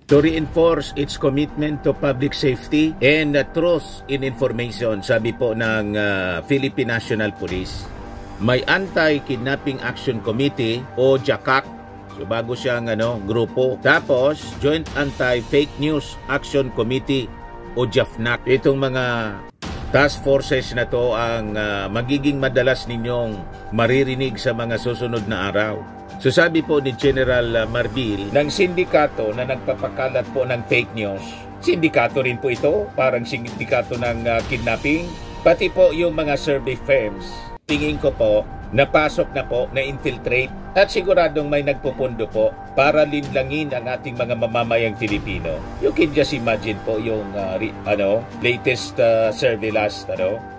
to reinforce its commitment to public safety and trust in information, sabi po ng Philippine National Police. May Anti-Kidnapping Action Committee o JAKAC, so bago siyang grupo. Tapos Joint Anti-Fake News Action Committee o JAFNAC. Itong mga task forces na to ang magiging madalas ninyong maririnig sa mga susunod na araw. So sabi po ni General Marbil ng sindikato na nagpapakalat po ng fake news, sindikato rin po ito, parang sindikato ng kidnapping, pati po yung mga survey firms. Tingin ko po, napasok na po, na-infiltrate at siguradong may nagpupundo po para linlangin ang ating mga mamamayang Filipino. You can just imagine po yung latest survey last,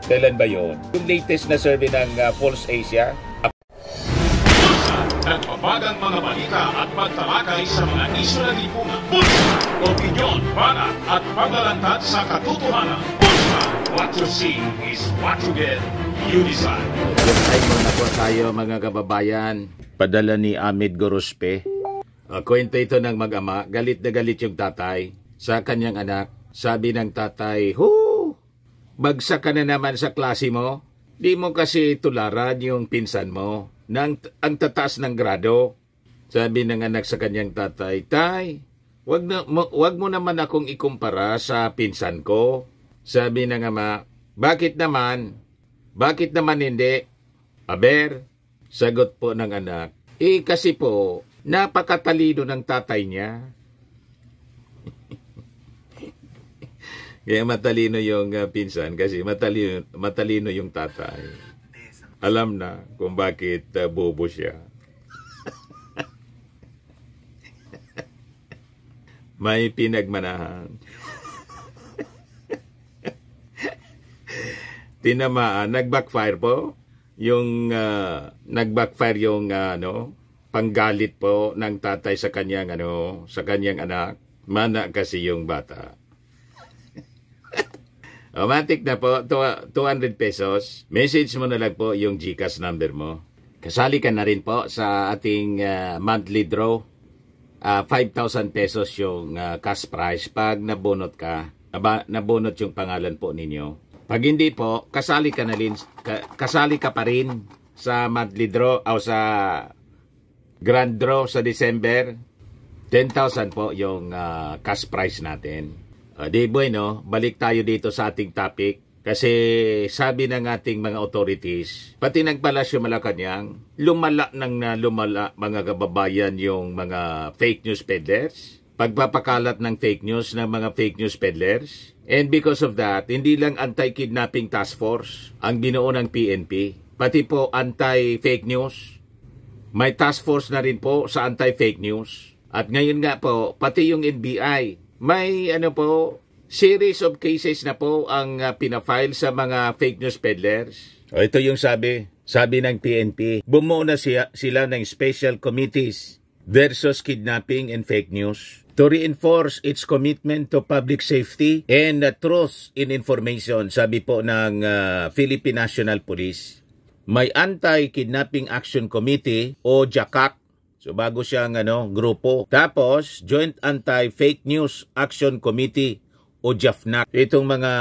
kailan ba yun? Yung latest na survey ng Pulse Asia. Nagpapagang mga balita at pagtalakay sa mga isyu na lipungan. Pulsa! Opinyon, banat at paglalantad sa katotohanan. Pulsa! What you see is what you get. You decide. Ay muna po tayo mga kababayan. Padala ni Ahmed Gorospe. Kwento ito ng mag-ama. Galit na galit yung tatay sa kanyang anak. Sabi ng tatay, bagsak ka na naman sa klase mo. Di mo kasi tularan yung pinsan mo. Ang tataas ng grado. Sabi ng anak sa kanyang tatay, Tay, wag mo naman akong ikumpara sa pinsan ko. Sabi ng ama, bakit naman? Bakit naman hindi? Aber, sagot po ng anak, kasi po, napakatalino ng tatay niya. Kaya matalino yung pinsan kasi matalino yung tatay. Alam na kung bakit bobo siya. May pinagmanahan. Tinamaan, nag-backfire po. Nag-backfire yung panggalit po ng tatay sa kanyang anak. Mana kasi yung bata. Automatic na po, 200 pesos. Message mo na lang po yung GCash number mo. Kasali ka na rin po sa ating monthly draw. 5,000 pesos yung cash prize pag nabunot ka. Nabunot yung pangalan po ninyo. Pag hindi po, kasali ka pa rin sa monthly draw o sa grand draw sa December. 10,000 po yung cash prize natin. Di bueno, balik tayo dito sa ating topic kasi sabi ng ating mga authorities, pati ng Palasyo Malacanang, lumala mga kababayan yung mga fake news peddlers, pagpapakalat ng fake news ng mga fake news peddlers. And because of that, hindi lang anti-kidnapping task force ang binuo ng PNP, pati po anti-fake news. May task force na rin po sa anti-fake news. At ngayon nga po, pati yung NBI, may series of cases na po ang pinafile sa mga fake news peddlers. Ito yung sabi ng PNP, bumuo na sila ng special committees versus kidnapping and fake news to reinforce its commitment to public safety and trust in information, sabi po ng Philippine National Police. May Anti-Kidnapping Action Committee o JAKAC. So bago siyang grupo. Tapos Joint Anti-Fake News Action Committee o JAFNAC. Itong mga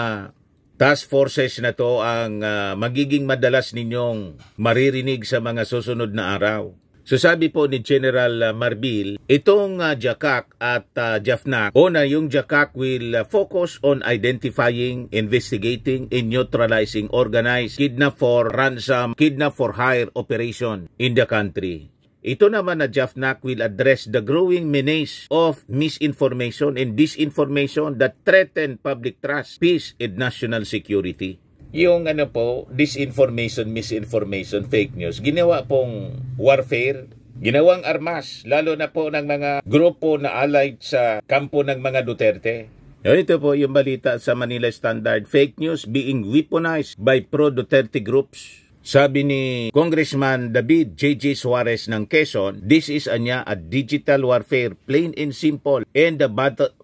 task forces na to ang magiging madalas ninyong maririnig sa mga susunod na araw. So sabi po ni General Marbil, itong JAKAC at JAFNAC, yung JAKAC will focus on identifying, investigating, and neutralizing organized kidnap for ransom, kidnap for hire operation in the country. Ito naman na JAFNAC will address the growing menace of misinformation and disinformation that threaten public trust, peace, and national security. Yung disinformation, misinformation, fake news, ginawa pong warfare, ginawang armas, lalo na po ng mga grupo na allied sa kampo ng mga Duterte. Ito po yung balita sa Manila Standard, fake news being weaponized by pro-Duterte groups. Sabi ni Congressman David J.J. Suarez ng Quezon, this is a digital warfare, plain and simple. And the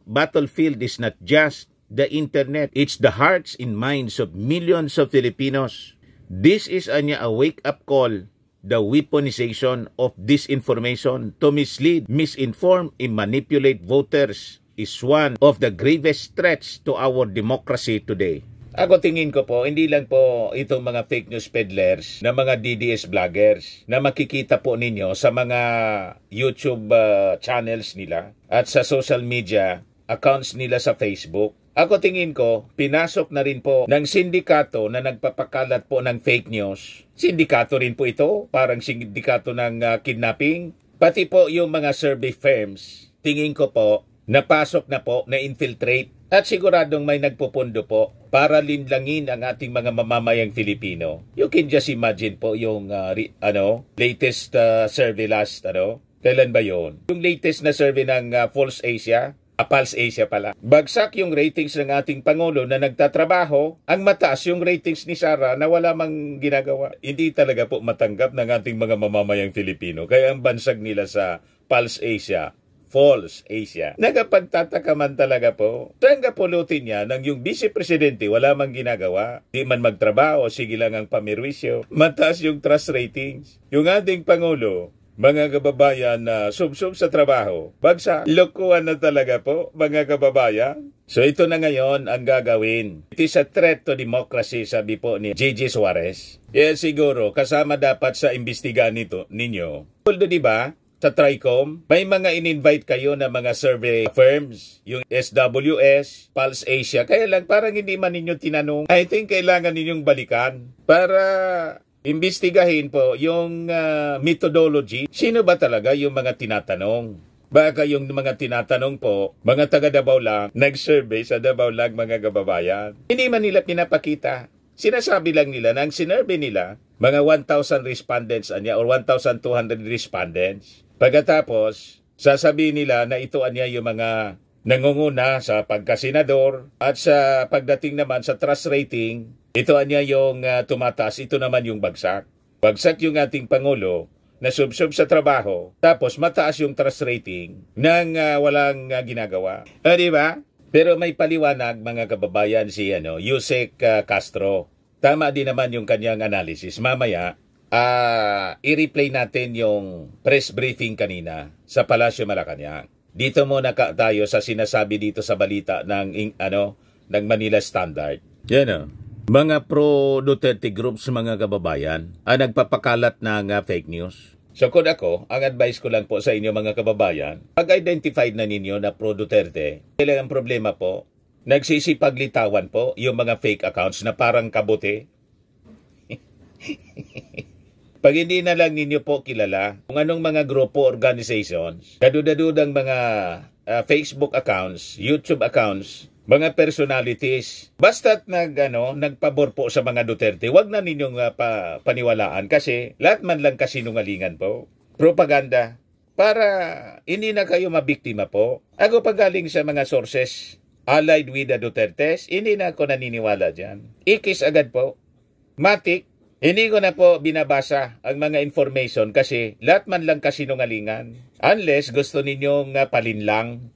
battlefield is not just the internet. It's the hearts and minds of millions of Filipinos. This is a wake-up call, the weaponization of disinformation to mislead, misinform, and manipulate voters is one of the gravest threats to our democracy today. Ako tingin ko po, hindi lang po itong mga fake news peddlers na mga DDS vloggers na makikita po ninyo sa mga YouTube channels nila at sa social media accounts nila sa Facebook. Ako tingin ko, pinasok na rin po ng sindikato na nagpapakalat po ng fake news. Sindikato rin po ito, parang sindikato ng kidnapping. Pati po yung mga survey firms, tingin ko po, napasok na po, na-infiltrate. At siguradong may nagpupundo po para linlangin ang ating mga mamamayang Filipino. You can just imagine po yung latest survey last, kailan ba yon? Yung latest na survey ng Pulse Asia pala. Bagsak yung ratings ng ating Pangulo na nagtatrabaho, ang mataas yung ratings ni Sara na wala mang ginagawa. Hindi talaga po matanggap ng ating mga mamamayang Filipino. Kaya ang bansag nila sa Pulse Asia, False Asia. Nagapagtataka man talaga po. Saan ka pulutin niya nang yung Vice Presidente wala mang ginagawa? Di man magtrabaho, sige lang ang pamirwisyo. Mataas yung trust ratings. Yung ating Pangulo, mga kababayan na sub-sub sa trabaho. Bagsak. Lokohan na talaga po, mga kababayan. So ito na ngayon ang gagawin. It is a threat to democracy, sabi po ni J.J. Suarez. Siguro, kasama dapat sa imbestigahan nito ninyo. Although, di ba? Sa TRICOM, may mga in-invite kayo na mga survey firms, yung SWS, Pulse Asia. Kaya lang parang hindi man ninyo tinanong. I think kailangan ninyong balikan para imbestigahin po yung methodology. Sino ba talaga yung mga tinatanong? Baka yung mga tinatanong po, mga taga Davao lang, nag-survey sa Davao lang mga kababayan. Hindi man nila pinapakita. Sinasabi lang nila na ang sinurvey nila, mga 1,000 respondents anya or 1,200 respondents. Pagkatapos, sasabihin nila na ito anya yung mga nangunguna sa pagkasenador at sa pagdating naman sa trust rating, ito anya yung tumataas, ito naman yung bagsak. Bagsak yung ating Pangulo na sub-sub sa trabaho, tapos mataas yung trust rating nang walang ginagawa. Diba? Pero may paliwanag mga kababayan si Yusek Castro. Tama din naman yung kanyang analysis. Mamaya, i-replay natin yung press briefing kanina sa Palasyo Malacanang. Dito muna tayo sa sinasabi dito sa balita ng Manila Standard. Yan mga pro-Duterte groups mga kababayan ang nagpapakalat ng fake news. So kung ako, ang advice ko lang po sa inyo mga kababayan, pag-identified na ninyo na pro-Duterte, kailangan ang problema po, nagsisipaglitawan po yung mga fake accounts na parang kabote. Pag hindi na lang ninyo po kilala kung anong mga grupo, organizations, kadudadudang mga Facebook accounts, YouTube accounts, mga personalities, basta't nagpabor po sa mga Duterte, wag na ninyong paniwalaan kasi lahat man lang kasinungalingan po. Propaganda. Para hindi na kayo mabiktima po. Ako pagaling sa mga sources allied with the Dutertes, hindi na ako naniniwala dyan. Ikis agad po. Matik. Hindi ko na po binabasa ang mga information kasi lahat man lang kasinungalingan. Unless gusto ninyong palinlang.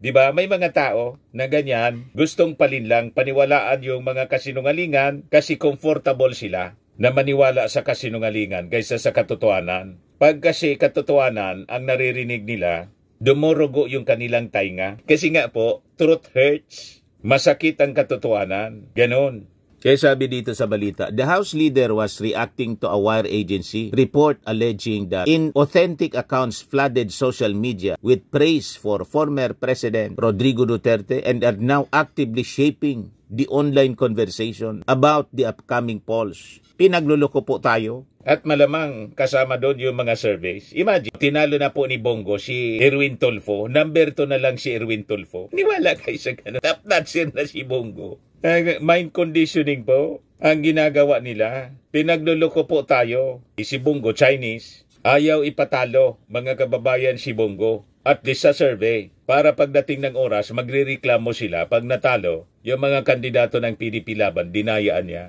Diba? May mga tao na ganyan, gustong palinlang, paniwalaan yung mga kasinungalingan kasi comfortable sila na maniwala sa kasinungalingan kaysa sa katotohanan. Pag kasi katotohanan ang naririnig nila, dumurugo yung kanilang tainga. Kasi nga po, truth hurts. Masakit ang katotohanan. Ganon. Kaya sabi dito sa balita, the House leader was reacting to a wire agency report alleging that inauthentic accounts flooded social media with praise for former President Rodrigo Duterte and are now actively shaping the online conversation about the upcoming polls. Pinagluloko po tayo. At malamang kasama doon yung mga surveys. Imagine, tinalo na po ni Bongo si Erwin Tulfo. Number 2 na lang si Erwin Tulfo. Niwala kayo sa gano'n. Top notcher na si Bongo. Mind conditioning po ang ginagawa nila. Pinagluloko po tayo. Si Bongo, Chinese. Ayaw ipatalo, mga kababayan, si Bongo. At least sa survey. Para pagdating ng oras, magrereklamo sila. Pag natalo, yung mga kandidato ng PDP laban, dinayaan niya.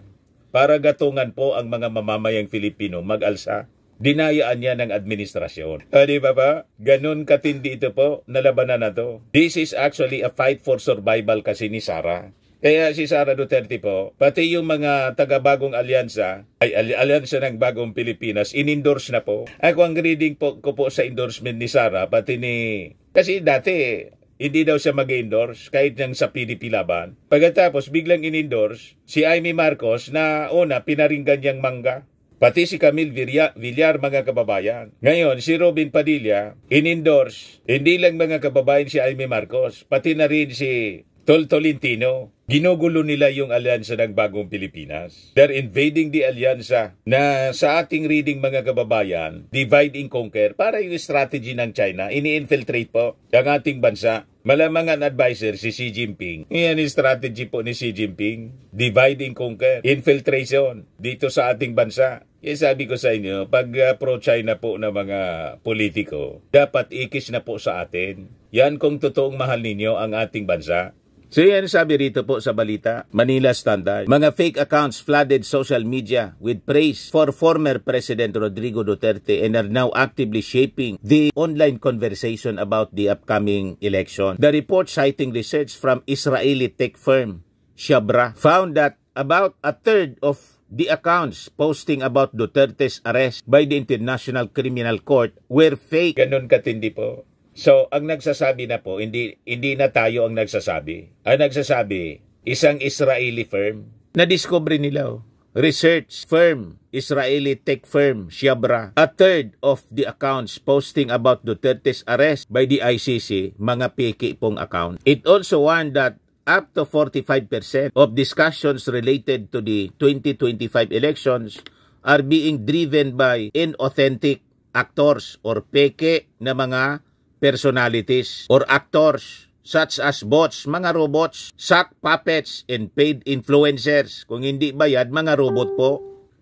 Para gatungan po ang mga mamamayang Filipino mag-alsa. Dinayaan niya ng administrasyon. Di ba ba? Ganun katindi ito po, nalabanan na to. This is actually a fight for survival kasi ni Sara. Kaya si Sara Duterte po, pati yung mga taga-bagong alyansa, alyansa ng bagong Pilipinas, in-endorse na po. Ako ang reading po ko po sa endorsement ni Sara, pati ni... Kasi dati, hindi daw siya mag-endorse kahit nang sa PDP laban. Pagkatapos biglang in-endorse si Amy Marcos na una pinaringgan niyang mangga. Pati si Camille Villar, mga kababayan. Ngayon, si Robin Padilla, in-endorse. Hindi lang mga kababayan si Amy Marcos, pati na rin si Tolentino. Ginugulo nila yung alyansa ng Bagong Pilipinas. They're invading the alyansa na sa ating reading mga kababayan, divide and conquer. Para yung strategy ng China, ini-infiltrate po ang ating bansa. Malamang ang advisor si Xi Jinping. Yan yung strategy po ni Xi Jinping. Divide and conquer. Infiltration dito sa ating bansa. Sabi ko sa inyo, pag pro-China po na mga politiko, dapat ikis na po sa atin. Yan kung totoong mahal ninyo ang ating bansa. So yan sabi rito po sa balita, Manila Standard. Mga fake accounts flooded social media with praise for former President Rodrigo Duterte and are now actively shaping the online conversation about the upcoming election. The report, citing research from Israeli tech firm Shabra, found that about a third of the accounts posting about Duterte's arrest by the International Criminal Court were fake. Ganun katindi po. So, ang nagsasabi na po, hindi na tayo ang nagsasabi. Ang nagsasabi, isang Israeli firm. Na-discover nila, research firm, Israeli tech firm, Shabra. A third of the accounts posting about Duterte's arrest by the ICC, mga peke pong account. It also warned that up to 45% of discussions related to the 2025 elections are being driven by inauthentic actors or peke na mga personalities or actors such as bots, mga robots, sock puppets, and paid influencers. Kung hindi bayad, mga robot po,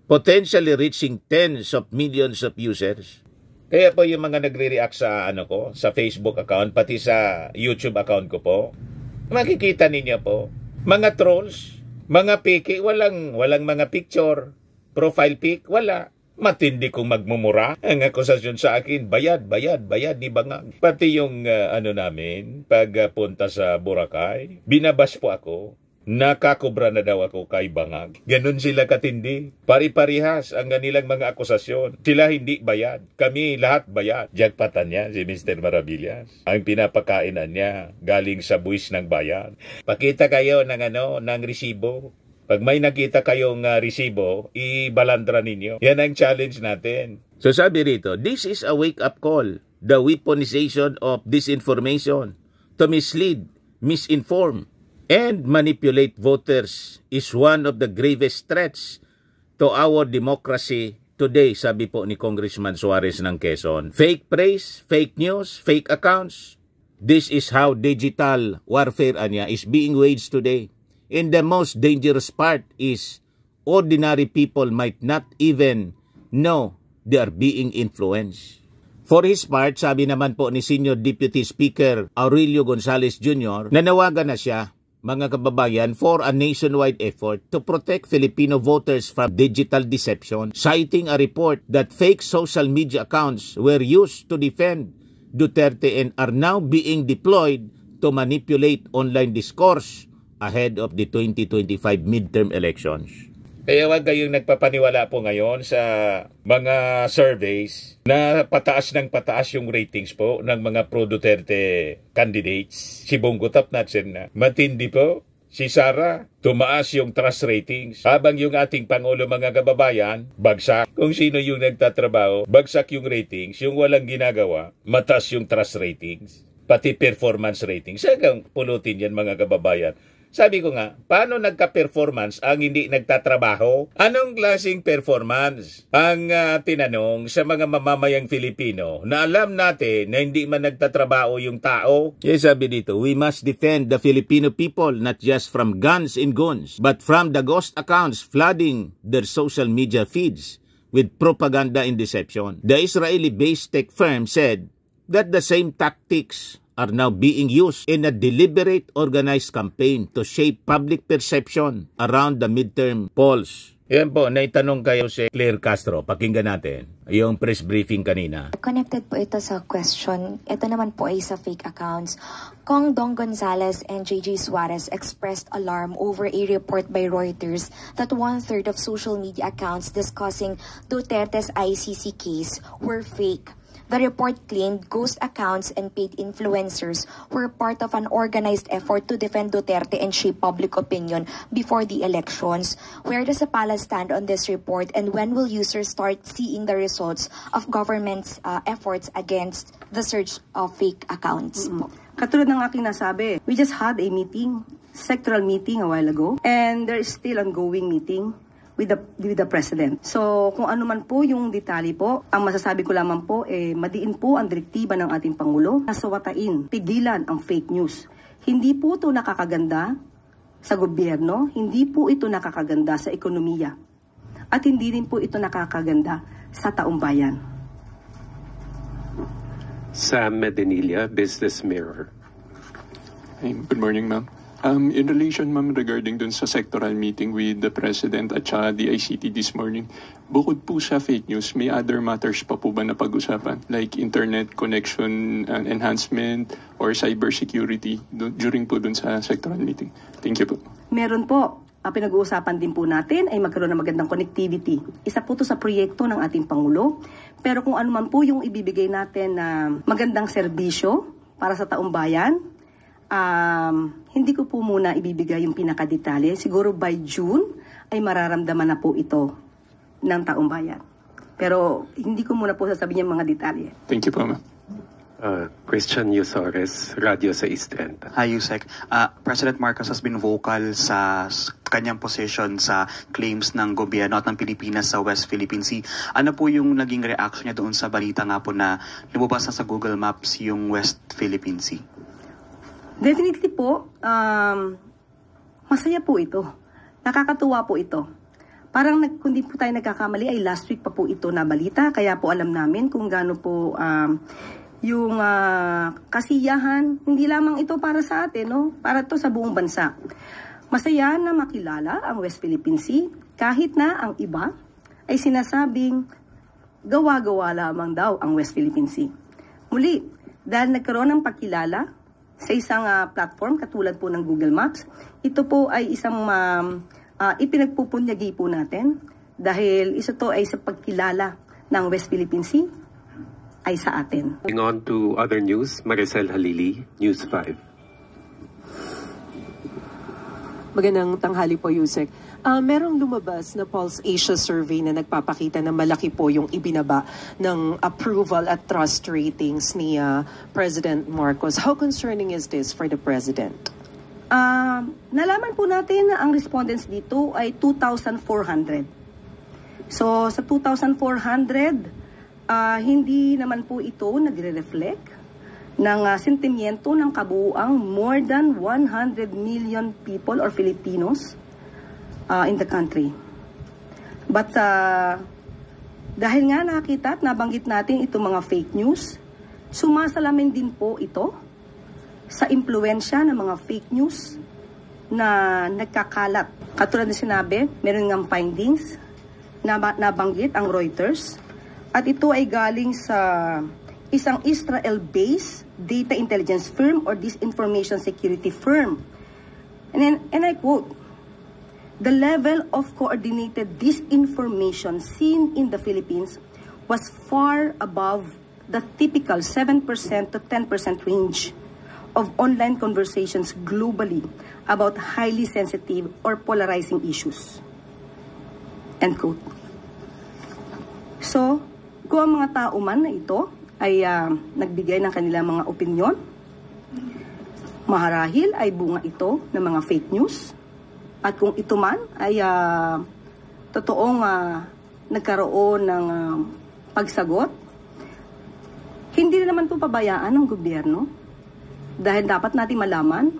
potentially reaching tens of millions of users. Kaya po yung mga nagre-react sa sa Facebook account, pati sa YouTube account ko po, makikita ninyo po, mga trolls, mga peke, walang mga picture, profile pic, wala. Matindi kong magmumura. Ang akusasyon sa akin, bayad ni Bangag. Pati yung namin, pagpunta sa Boracay, binabas po ako. Nakakobra na daw ako kay Bangag. Ganon sila katindi. Pari-parihas ang kanilang mga akusasyon. Sila hindi bayad. Kami lahat bayad. Jagpatan niya si Mr. Maravillas. Ang pinapakainan niya galing sa buwis ng bayan. Pakita kayo ng resibo. Pag may nakita kayong resibo, ibalandra ninyo. Yan ang challenge natin. So sabi rito, this is a wake-up call. The weaponization of disinformation to mislead, misinform, and manipulate voters is one of the gravest threats to our democracy today, sabi po ni Congressman Suarez ng Quezon. Fake praise, fake news, fake accounts. This is how digital warfare is being waged today. And the most dangerous part is ordinary people might not even know they are being influenced. For his part, sabi naman po ni Senior Deputy Speaker Aurelio Gonzales Jr., nanawagan na siya, mga kababayan, for a nationwide effort to protect Filipino voters from digital deception, citing a report that fake social media accounts were used to defend Duterte and are now being deployed to manipulate online discourse ahead of the 2025 midterm elections. Kaya wag kayong nagpapaniwala po ngayon sa mga surveys na pataas yung ratings po ng mga pro-Duterte candidates. Si Bongo Tapnatsen na. Matindi po. Si Sara, tumaas yung trust ratings. Habang yung ating Pangulo, mga kababayan, bagsak. Kung sino yung nagtatrabaho, bagsak yung ratings. Yung walang ginagawa, mataas yung trust ratings. Pati performance ratings. Sagang pulutin yan, mga kababayan. Sabi ko nga, paano nagka-performance ang hindi nagtatrabaho? Anong klaseng performance ang tinanong sa mga mamamayang Filipino na alam natin na hindi man nagtatrabaho yung tao? Yes, sabi dito, we must defend the Filipino people not just from guns and guns, but from the ghost accounts flooding their social media feeds with propaganda and deception. The Israeli-based tech firm said that the same tactics are now being used in a deliberate organized campaign to shape public perception around the midterm polls. Yan po, naitanong kayo si Claire Castro. Pakinggan natin yung press briefing kanina. Connected po ito sa question. Ito naman po ay sa fake accounts. Kong Dong Gonzales and JJ Suarez expressed alarm over a report by Reuters that 1/3 of social media accounts discussing Duterte's ICC case were fake. The report claimed ghost accounts and paid influencers were part of an organized effort to defend Duterte and shape public opinion before the elections. Where does the palace stand on this report, and when will users start seeing the results of government's efforts against the surge of fake accounts? Katulad ng aking nasabi, we just had a meeting, sectoral meeting a while ago, and there is still ongoing meeting with the President. So, kung ano man po yung detalye po, ang masasabi ko lamang po, madiin po ang direktiba ng ating Pangulo na sawatain, pigilan ang fake news. Hindi po ito nakakaganda sa gobyerno, hindi po ito nakakaganda sa ekonomiya, at hindi rin po ito nakakaganda sa taong bayan. Sam Medinilla, Business Mirror. Hey, good morning, ma'am. In relation, ma'am, regarding dun sa sectoral meeting with the President at the ICT this morning, bukod po sa fake news, may other matters pa po ba na pag-usapan? Like internet connection enhancement or cybersecurity during po dun sa sectoral meeting? Thank you po. Meron po. Pinag-uusapan din po natin ay magkaroon ng magandang connectivity. Isa po ito sa proyekto ng ating Pangulo. Pero kung ano man po yung ibibigay natin na magandang serbisyo para sa taong bayan, hindi ko po muna ibibigay yung pinakadetalye. Siguro by June ay mararamdaman na po ito ng taong bayan. Pero hindi ko muna po sasabihin yung mga detalye. Thank you po, ma'am. Christian Yusores, Radio 630. Hi, Yusek. President Marcos has been vocal sa kanyang position sa claims ng gobyerno at ng Pilipinas sa West Philippine Sea. Ano po yung naging reaction niya doon sa balita nga po na lumabas na sa Google Maps yung West Philippine Sea? Definitely po, masaya po ito. Nakakatuwa po ito. Parang kung di po tayo nagkakamali ay last week pa po ito na balita. Kaya po alam namin kung gaano po yung kasiyahan. Hindi lamang ito para sa atin, no? Para ito sa buong bansa. Masaya na makilala ang West Philippine Sea kahit na ang iba ay sinasabing gawa-gawa lamang daw ang West Philippine Sea. Muli, dahil nagkaroon ng pagkilala sa isang platform katulad po ng Google Maps, ito po ay isang ipinagpupunyagi po natin dahil isa to ay sa pagkilala ng West Philippine Sea ay sa atin. Moving on to other news, Maricel Halili, News 5. Magandang tanghali po, Yusek. Merong lumabas na Pulse Asia survey na nagpapakita na malaki po yung ibinaba ng approval at trust ratings ni President Marcos. How concerning is this for the President? Nalaman po natin na ang respondents dito ay 2,400. So sa 2,400, hindi naman po ito nagre-reflect ng sentimiento ng kabuuang more than 100 million people or Filipinos in the country. But dahil nga nakita at nabanggit natin itong mga fake news, sumasalamin din po ito sa impluensya ng mga fake news na nagkakalat. Katulad na sinabi, meron ng findings na nabanggit ang Reuters at ito ay galing sa isang Israel-based data intelligence firm or disinformation security firm. And I quote, "The level of coordinated disinformation seen in the Philippines was far above the typical 7% to 10% range of online conversations globally about highly sensitive or polarizing issues." End quote. So, kung ang mga tao man na ito ay nagbigay ng kanilang mga opinyon, maharahil ay bunga ito ng mga fake news. At kung ito man ay totoong nagkaroon ng pagsagot, hindi na naman po pabayaan ng gobyerno dahil dapat natin malaman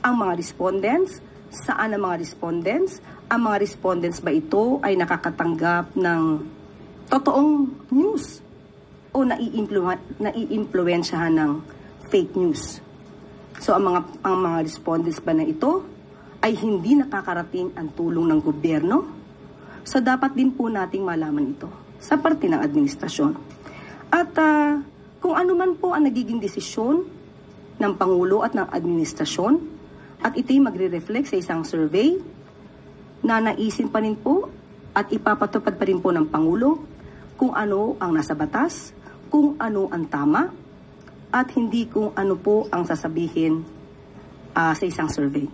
ang mga respondents, saan ang mga respondents, ang mga respondents ba ito ay nakakatanggap ng totoong news o naiimpluwensyahan ng fake news. So ang mga respondents ba na ito ay hindi nakakarating ang tulong ng gobyerno? So dapat din po nating malaman ito sa parte ng administrasyon. At kung ano man po ang nagiging desisyon ng Pangulo at ng administrasyon, at ito'y magre-reflect sa isang survey na naisin pa rin po at ipapatupad pa rin po ng Pangulo kung ano ang nasa batas, kung ano ang tama at hindi kung ano po ang sasabihin sa isang survey.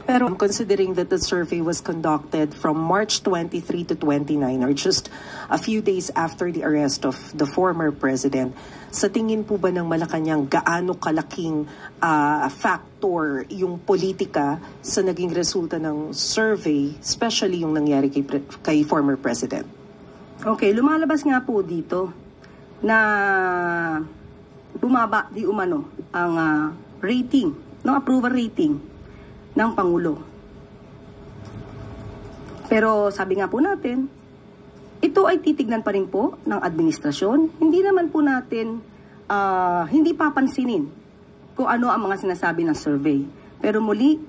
Pero considering that the survey was conducted from March 23 to 29, or just a few days after the arrest of the former president, sa tingin po ba ng Malacanang gaano kalaking factor yung politika sa naging resulta ng survey, especially yung nangyari kay former president? Okay, lumalabas nga po dito na bumaba di umano ang rating, no, approval rating ng Pangulo. Pero sabi nga po natin, ito ay titignan pa rin po ng administrasyon. Hindi naman po natin, hindi papansinin kung ano ang mga sinasabi ng survey. Pero muli,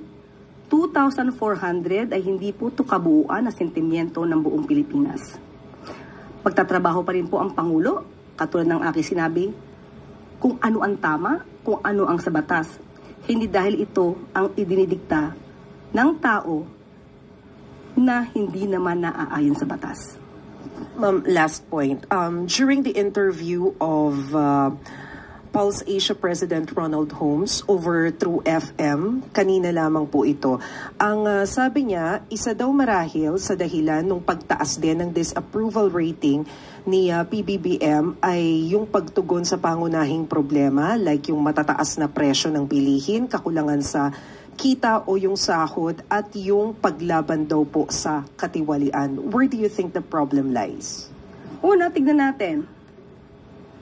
2,400 ay hindi po ito kabuuan na sentimiento ng buong Pilipinas. Magtatrabaho pa rin po ang Pangulo, katulad ng aking sinabi, kung ano ang tama, kung ano ang sa batas. Hindi dahil ito ang idinidikta ng tao na hindi naman naaayon sa batas. Last point. During the interview of Pulse Asia President Ronald Holmes over True FM, kanina lamang po ito, ang sabi niya, isa daw marahil sa dahilan ng pagtaas din ng disapproval rating ni PBBM ay yung pagtugon sa pangunahing problema like yung matataas na presyo ng bilihin, kakulangan sa kita o yung sahod at yung paglaban daw po sa katiwalian. Where do you think the problem lies? Una, tignan natin.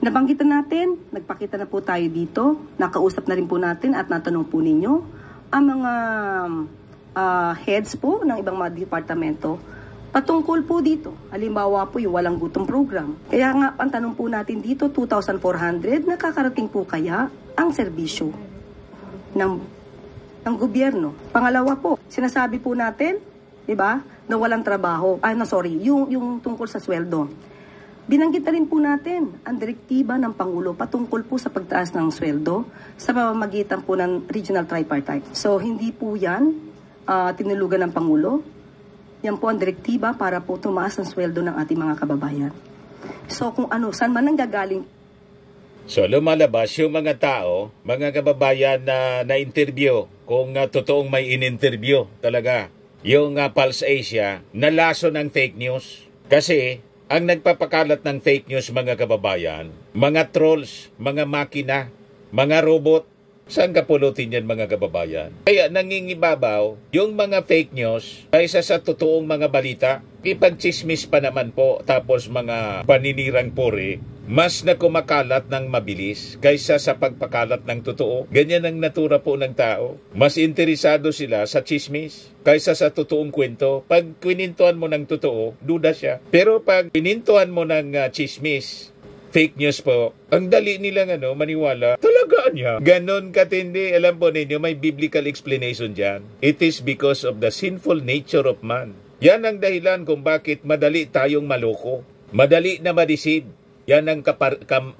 Nabanggitan natin, nagpakita na po tayo dito, nakausap na rin po natin at natanong po ninyo ang mga heads po ng ibang mga departamento patungkol po dito. Halimbawa po yung walang gutom program. Kaya nga, ang tanong po natin dito, 2,400, nakakarating po kaya ang serbisyo ng gobyerno? Pangalawa po, sinasabi po natin, di ba, na walang trabaho. Yung tungkol sa sweldo. Binanggit na rin po natin ang direktiba ng Pangulo patungkol po sa pagtaas ng sweldo sa pamamagitan po ng regional tripartite. So, hindi po yan tinulugan ng Pangulo. Yan po ang direktiba para po tumaas ang sweldo ng ating mga kababayan. So kung ano, saan man nanggagaling. So lumalabas yung mga tao, mga kababayan na na-interview, kung totoong may in-interview talaga, yung Pulse Asia, nalaso ng fake news. Kasi ang nagpapakalat ng fake news, mga kababayan, mga trolls, mga makina, mga robot, saan kapulutin yan, mga kababayan? Kaya nangingibabaw yung mga fake news kaysa sa totoong mga balita. Ipagchismis pa naman po, tapos mga paninirang puri, mas na kumakalat ng mabilis kaysa sa pagpakalat ng totoo. Ganyan ang natura po ng tao. Mas interesado sila sa chismis kaysa sa totoong kwento. Pag kwinintuhan mo ng totoo, duda siya. Pero pag kwinintuhan mo ng chismis, fake news po, ang dali nilang maniwala. Talaga niya. Ganon katindi. Alam po ninyo, may biblical explanation dyan. It is because of the sinful nature of man. Yan ang dahilan kung bakit madali tayong maloko. Madali na madeceive. Yan ang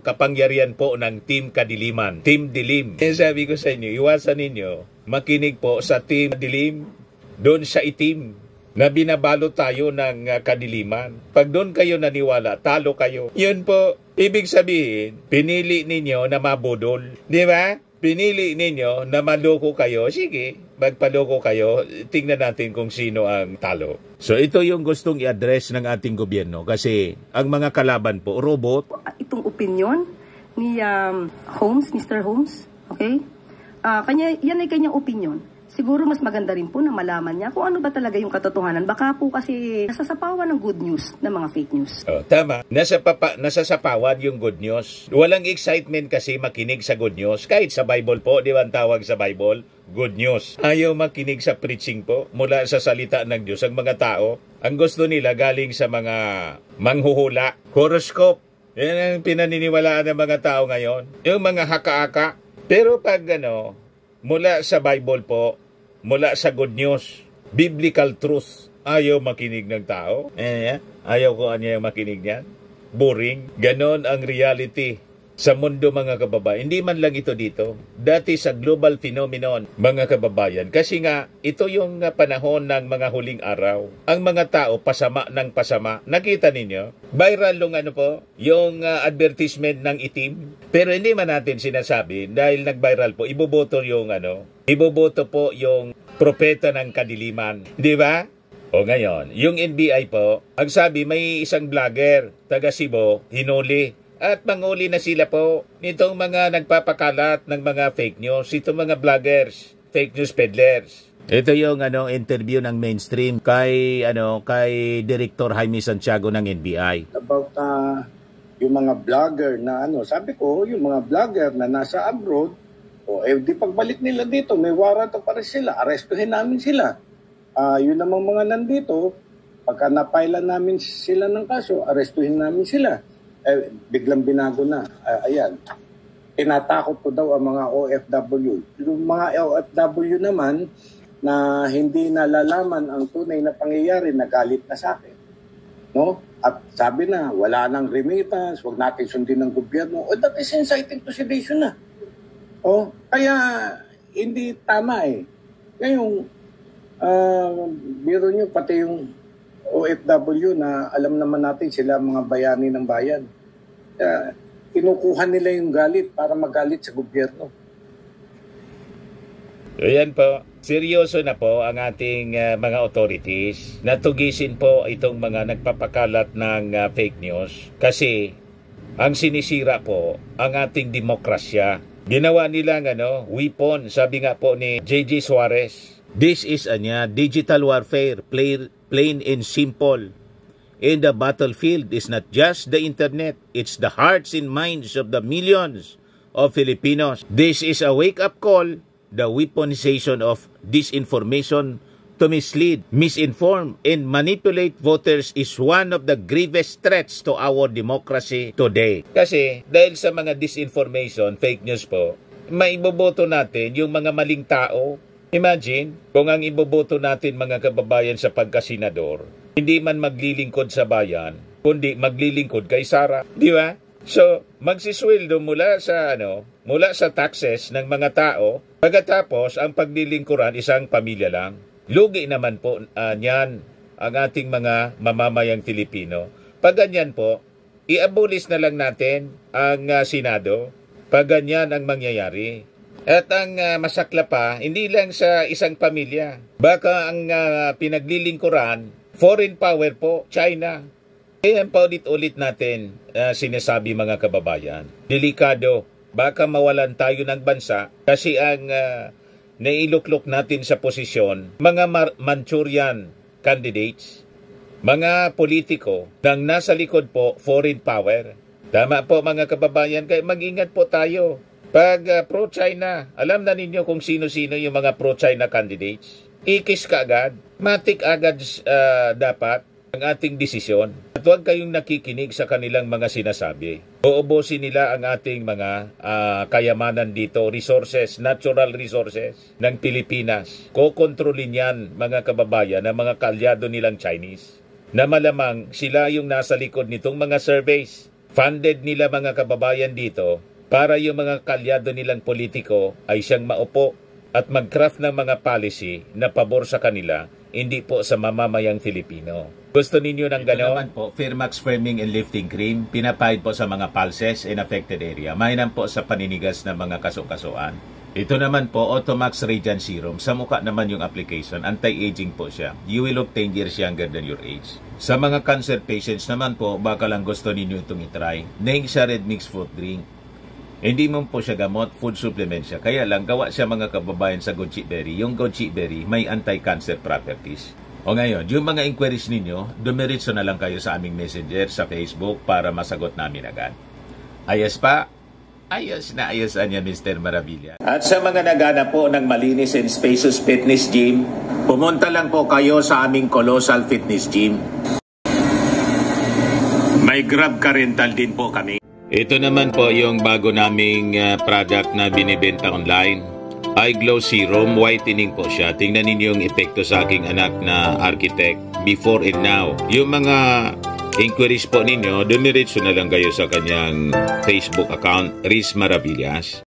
kapangyarihan po ng Team Kadiliman. Team Dilim. Kaya sabi ko sa inyo, iwasan ninyo, makinig po sa Team Dilim, doon sa itim, na binabalo tayo ng kadiliman. Pag doon kayo naniwala, talo kayo. Yun po, ibig sabihin, pinili ninyo na mabudol. Di ba? Pinili ninyo na maloko kayo. Sige, magpaloko kayo. Tingnan natin kung sino ang talo. So ito yung gustong i-address ng ating gobyerno kasi ang mga kalaban po, robot. Itong opinion ni Holmes, Mr. Holmes, okay? Yan ay kanyang opinion. Siguro mas maganda rin po na malaman niya kung ano ba talaga yung katotohanan. Baka po kasi nasasapawan ng good news ng mga fake news. Oh, tama. Nasasapawan yung good news. Walang excitement kasi makinig sa good news. Kahit sa Bible po, di ba ang tawag sa Bible? Good news. Ayaw makinig sa preaching po mula sa salita ng Diyos. Ang mga tao, ang gusto nila galing sa mga manghuhula. Horoscope. Yan ang pinaniniwalaan ng mga tao ngayon. Yung mga haka-haka. Pero pag mula sa Bible po, mula sa good news, biblical truth, ayaw makinig ng tao. Ayaw ko ano yung makinig niyan. Boring. Ganon ang reality sa mundo, mga kababayan. Hindi man lang ito dito. Dati sa global phenomenon, mga kababayan. Kasi nga, ito yung panahon ng mga huling araw. Ang mga tao, pasama ng pasama. Nakita ninyo? Viral yung yung advertisement ng itim. Pero hindi man natin sinasabi, dahil nag-viral po, iboboto po yung propeta ng kadiliman. Di ba? O ngayon, yung NBI po, ang sabi, may isang vlogger, taga Cebu, hinuli. At manguli na sila po nitong mga nagpapakalat ng mga fake news, itong mga vloggers, fake news peddlers. Ito yung interview ng Mainstream kay Director Jaime Santiago ng NBI. About yung mga vlogger na sabi ko, yung mga vlogger na nasa abroad, di pagbalik nila dito, may warrant of arrest sila, arestuhin namin sila. Yun namang mga nandito, pagka napailan namin sila ng kaso, arestuhin namin sila. Biglang binago na. Ayan. Tinatakot ko daw ang mga OFW. Yung mga OFW naman na hindi nalalaman ang tunay na pangyayari, nagalit na sa akin. No? At sabi na, wala nang remittance, wag natin sundin ng gobyerno. That is inciting to sedition na. Kaya hindi tama eh. Ngayong biro nyo, pati yung OFW na alam naman natin sila mga bayani ng bayan. Kinukuha nila yung galit para magalit sa gobyerno. Ayan po, seryoso na po ang ating mga authorities. Natugisin po itong mga nagpapakalat ng fake news kasi ang sinisira po ang ating demokrasya. Ginawa nilang weapon, sabi nga po ni J.J. Suarez. This is digital warfare, plain and simple. And the battlefield is not just the internet, it's the hearts and minds of the millions of Filipinos. This is a wake-up call. The weaponization of disinformation to mislead, misinform, and manipulate voters is one of the gravest threats to our democracy today. Kasi dahil sa mga disinformation, fake news po, maiboboto natin yung mga maling tao. Imagine kung ang iboboto natin, mga kababayan, sa pagkasenador, hindi man maglilingkod sa bayan, kundi maglilingkod kay Sara, di ba? So, magsisweldo mula sa taxes ng mga tao, pagkatapos ang paglilingkuran isang pamilya lang. Lugi naman po niyan ang ating mga mamamayang Filipino. Pag ganyan po, i-abolish na lang natin ang Senado. Pag ganyan ang mangyayari. At ang masakla pa, hindi lang sa isang pamilya. Baka ang pinaglilingkuran, foreign power po, China. Kaya paulit-ulit natin sinasabi, mga kababayan. Delikado, baka mawalan tayo ng bansa kasi ang nailuklok natin sa posisyon, mga Manchurian candidates, mga politiko nang nasa likod po, foreign power. Tama po, mga kababayan, kaya mag-ingat po tayo. Pag pro-China, alam na ninyo kung sino-sino yung mga pro-China candidates. Ikis ka agad, matik agad dapat ang ating desisyon. At huwag kayong nakikinig sa kanilang mga sinasabi. Uubusin nila ang ating mga kayamanan dito, resources, natural resources ng Pilipinas. Kokontrolin yan, mga kababayan, ng mga kalyado nilang Chinese. Na malamang sila yung nasa likod nitong mga surveys. Funded nila, mga kababayan, dito para yung mga kalyado nilang politiko ay siyang maupo at mag-craft ng mga policy na pabor sa kanila, hindi po sa mamamayang Filipino. Gusto ninyo ng gano'n? Ito naman po, Firmax Firming and Lifting Cream, pinapahid po sa mga pulses in affected area. Mainam po sa paninigas ng mga kaso-kasuan. Ito naman po, Automax Radiant Serum. Sa mukha naman yung application, anti-aging po siya. You will look 10 years younger than your age. Sa mga cancer patients naman po, baka lang gusto ninyo itong itry. Neng siya Red Mix Fruit Drink. Hindi mo po siya gamot, food supplement siya. Kaya lang, gawa siya, mga kababayan, sa goji berry. Yung goji berry may anti-cancer properties. O ngayon, yung mga inquiries ninyo, dumiritso na lang kayo sa aming messenger sa Facebook para masagot namin agad. Ayos pa? Ayos na ayos niya, Mr. Maravilla. At sa mga naghanap po ng malinis and spacious fitness gym, pumunta lang po kayo sa aming Colossal Fitness Gym. May Grab Car Rental din po kami. Ito naman po yung bago naming product na binibenta online. Eye Glow Serum, whitening po siya. Tingnan ninyo yung epekto sa aking anak na architect before and now. Yung mga inquiries po ninyo, dumiretso na lang kayo sa kanyang Facebook account, Riz Maravillas.